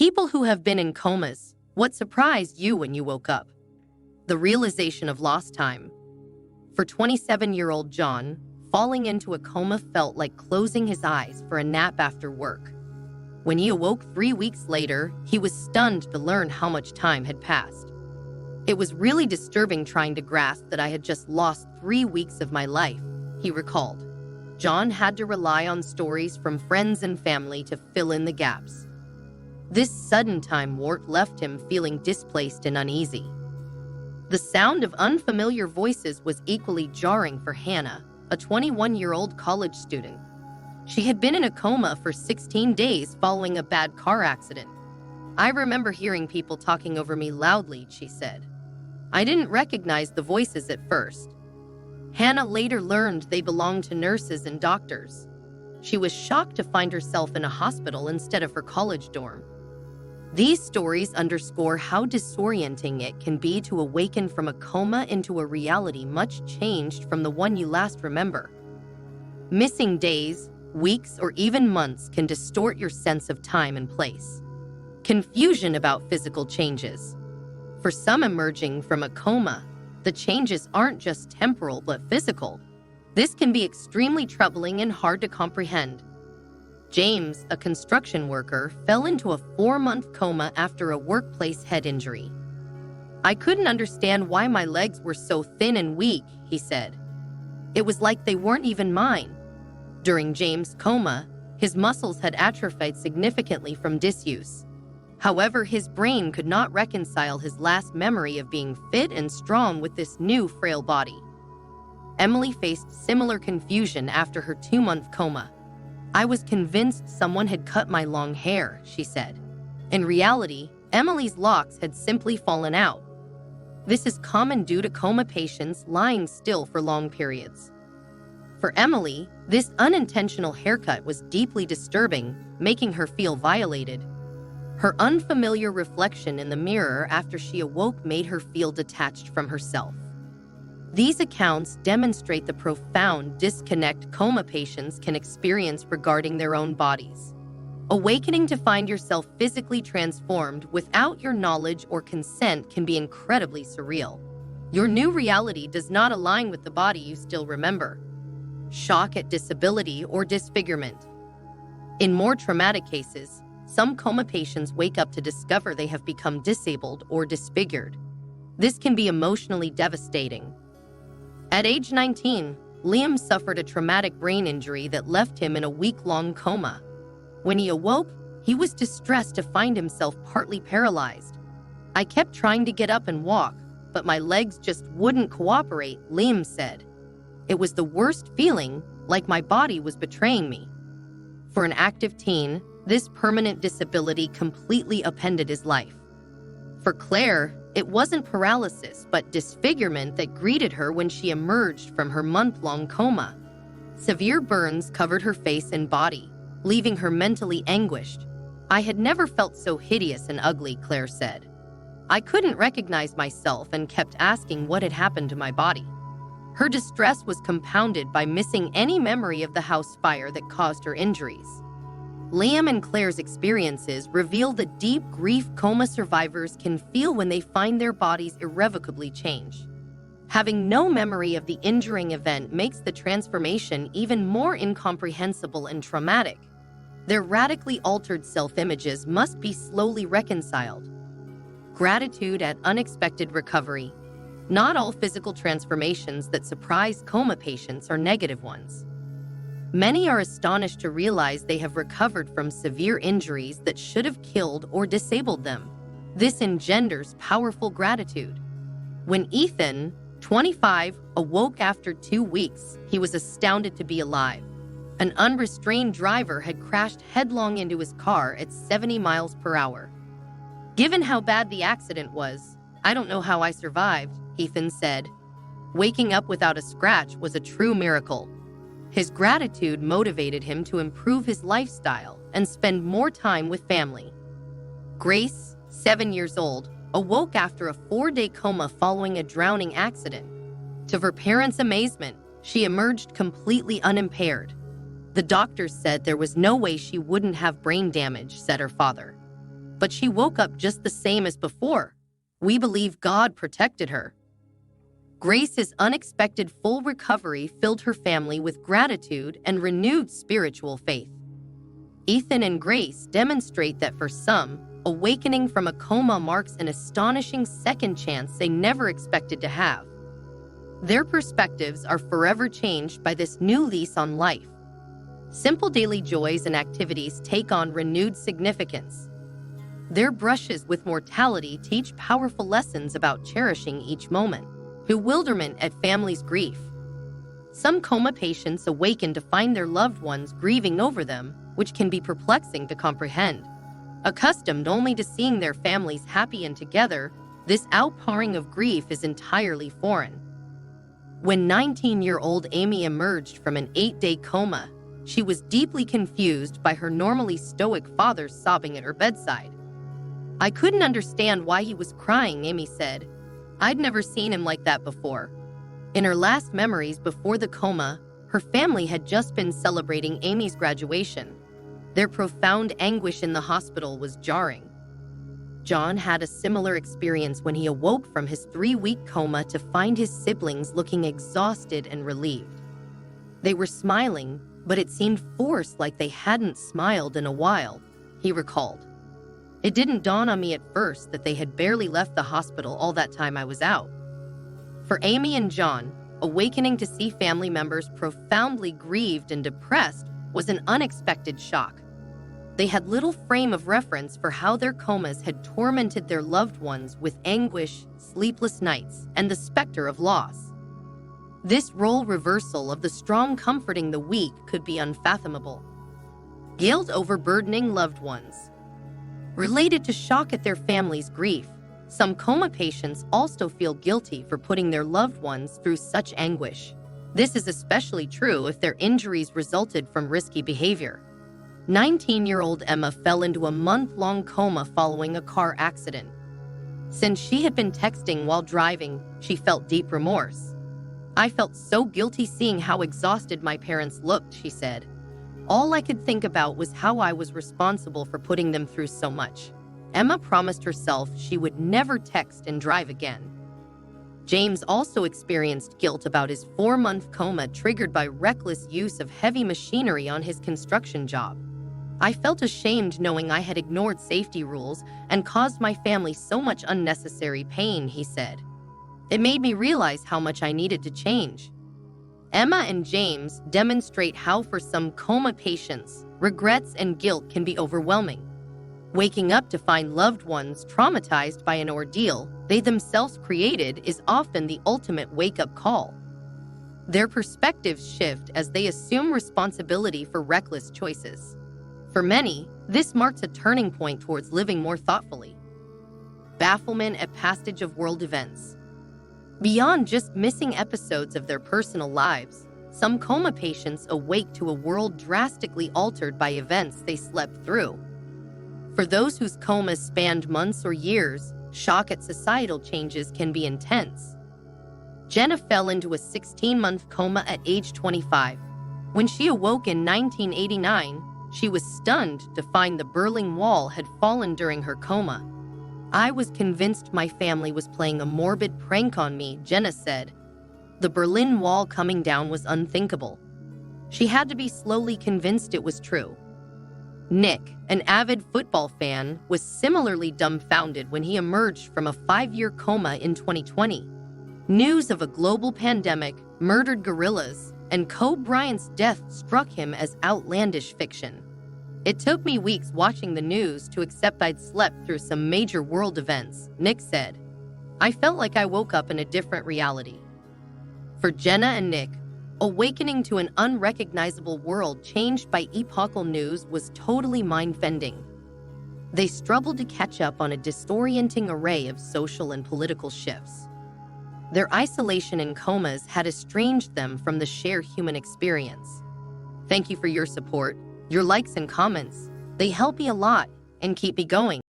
People who have been in comas, what surprised you when you woke up? The realization of lost time. For 27-year-old John, falling into a coma felt like closing his eyes for a nap after work. When he awoke 3 weeks later, he was stunned to learn how much time had passed. It was really disturbing trying to grasp that I had just lost 3 weeks of my life, he recalled. John had to rely on stories from friends and family to fill in the gaps. This sudden time warp left him feeling displaced and uneasy. The sound of unfamiliar voices was equally jarring for Hannah, a 21-year-old college student. She had been in a coma for 16 days following a bad car accident. I remember hearing people talking over me loudly, she said. I didn't recognize the voices at first. Hannah later learned they belonged to nurses and doctors. She was shocked to find herself in a hospital instead of her college dorm. These stories underscore how disorienting it can be to awaken from a coma into a reality much changed from the one you last remember. Missing days, weeks, or even months can distort your sense of time and place. Confusion about physical changes. For some emerging from a coma, the changes aren't just temporal but physical. This can be extremely troubling and hard to comprehend. James, a construction worker, fell into a 4-month coma after a workplace head injury. I couldn't understand why my legs were so thin and weak, he said. It was like they weren't even mine. During James' coma, his muscles had atrophied significantly from disuse. However, his brain could not reconcile his last memory of being fit and strong with this new frail body. Emily faced similar confusion after her 2-month coma. I was convinced someone had cut my long hair, she said. In reality, Emily's locks had simply fallen out. This is common due to coma patients lying still for long periods. For Emily, this unintentional haircut was deeply disturbing, making her feel violated. Her unfamiliar reflection in the mirror after she awoke made her feel detached from herself. These accounts demonstrate the profound disconnect coma patients can experience regarding their own bodies. Awakening to find yourself physically transformed without your knowledge or consent can be incredibly surreal. Your new reality does not align with the body you still remember. Shock at disability or disfigurement. In more traumatic cases, some coma patients wake up to discover they have become disabled or disfigured. This can be emotionally devastating. At age 19, Liam suffered a traumatic brain injury that left him in a week-long coma. When he awoke, he was distressed to find himself partly paralyzed. I kept trying to get up and walk, but my legs just wouldn't cooperate, Liam said. It was the worst feeling, like my body was betraying me. For an active teen, this permanent disability completely upended his life. For Claire, it wasn't paralysis, but disfigurement that greeted her when she emerged from her month-long coma. Severe burns covered her face and body, leaving her mentally anguished. I had never felt so hideous and ugly, Claire said. I couldn't recognize myself and kept asking what had happened to my body. Her distress was compounded by missing any memory of the house fire that caused her injuries. Liam and Claire's experiences reveal the deep grief coma survivors can feel when they find their bodies irrevocably change. Having no memory of the injuring event makes the transformation even more incomprehensible and traumatic. Their radically altered self-images must be slowly reconciled. Gratitude at unexpected recovery. Not all physical transformations that surprise coma patients are negative ones. Many are astonished to realize they have recovered from severe injuries that should have killed or disabled them. This engenders powerful gratitude. When Ethan, 25, awoke after 2 weeks, he was astounded to be alive. An unrestrained driver had crashed headlong into his car at 70 miles per hour. Given how bad the accident was, I don't know how I survived, Ethan said. Waking up without a scratch was a true miracle. His gratitude motivated him to improve his lifestyle and spend more time with family. Grace, 7 years old, awoke after a 4-day coma following a drowning accident. To her parents' amazement, she emerged completely unimpaired. The doctors said there was no way she wouldn't have brain damage, said her father. but she woke up just the same as before. We believe God protected her. Grace's unexpected full recovery filled her family with gratitude and renewed spiritual faith. Ethan and Grace demonstrate that for some, awakening from a coma marks an astonishing second chance they never expected to have. Their perspectives are forever changed by this new lease on life. Simple daily joys and activities take on renewed significance. Their brushes with mortality teach powerful lessons about cherishing each moment. Bewilderment at families' grief. Some coma patients awaken to find their loved ones grieving over them, which can be perplexing to comprehend. Accustomed only to seeing their families happy and together, this outpouring of grief is entirely foreign. When 19-year-old Amy emerged from an 8-day coma, she was deeply confused by her normally stoic father sobbing at her bedside. "I couldn't understand why he was crying," Amy said. "I'd never seen him like that before." In her last memories before the coma, her family had just been celebrating Amy's graduation. Their profound anguish in the hospital was jarring. John had a similar experience when he awoke from his 3-week coma to find his siblings looking exhausted and relieved. They were smiling, but it seemed forced, like they hadn't smiled in a while, he recalled. "It didn't dawn on me at first that they had barely left the hospital all that time I was out." For Amy and John, awakening to see family members profoundly grieved and depressed was an unexpected shock. They had little frame of reference for how their comas had tormented their loved ones with anguish, sleepless nights, and the specter of loss. This role reversal of the strong comforting the weak could be unfathomable. Guilt over burdening loved ones. Related to shock at their family's grief, some coma patients also feel guilty for putting their loved ones through such anguish. This is especially true if their injuries resulted from risky behavior. 19-year-old Emma fell into a month-long coma following a car accident. Since she had been texting while driving, she felt deep remorse. "I felt so guilty seeing how exhausted my parents looked," she said. "All I could think about was how I was responsible for putting them through so much." Emma promised herself she would never text and drive again. James also experienced guilt about his 4-month coma triggered by reckless use of heavy machinery on his construction job. "I felt ashamed knowing I had ignored safety rules and caused my family so much unnecessary pain," he said. "It made me realize how much I needed to change." Emma and James demonstrate how for some coma patients, regrets and guilt can be overwhelming. Waking up to find loved ones traumatized by an ordeal they themselves created is often the ultimate wake-up call. Their perspectives shift as they assume responsibility for reckless choices. For many, this marks a turning point towards living more thoughtfully. Bafflement at passage of world events. Beyond just missing episodes of their personal lives, some coma patients awake to a world drastically altered by events they slept through. For those whose comas spanned months or years, shock at societal changes can be intense. Jenna fell into a 16-month coma at age 25. When she awoke in 1989, she was stunned to find the Berlin Wall had fallen during her coma. "I was convinced my family was playing a morbid prank on me," Jenna said. "The Berlin Wall coming down was unthinkable. She had to be slowly convinced it was true." Nick, an avid football fan, was similarly dumbfounded when he emerged from a 5-year coma in 2020. News of a global pandemic, murdered gorillas, and Kobe Bryant's death struck him as outlandish fiction. "It took me weeks watching the news to accept I'd slept through some major world events," Nick said. "I felt like I woke up in a different reality." For Jenna and Nick, awakening to an unrecognizable world changed by epochal news was totally mind-bending. They struggled to catch up on a disorienting array of social and political shifts. Their isolation in comas had estranged them from the shared human experience. Thank you for your support. Your likes and comments, they help me a lot and keep me going.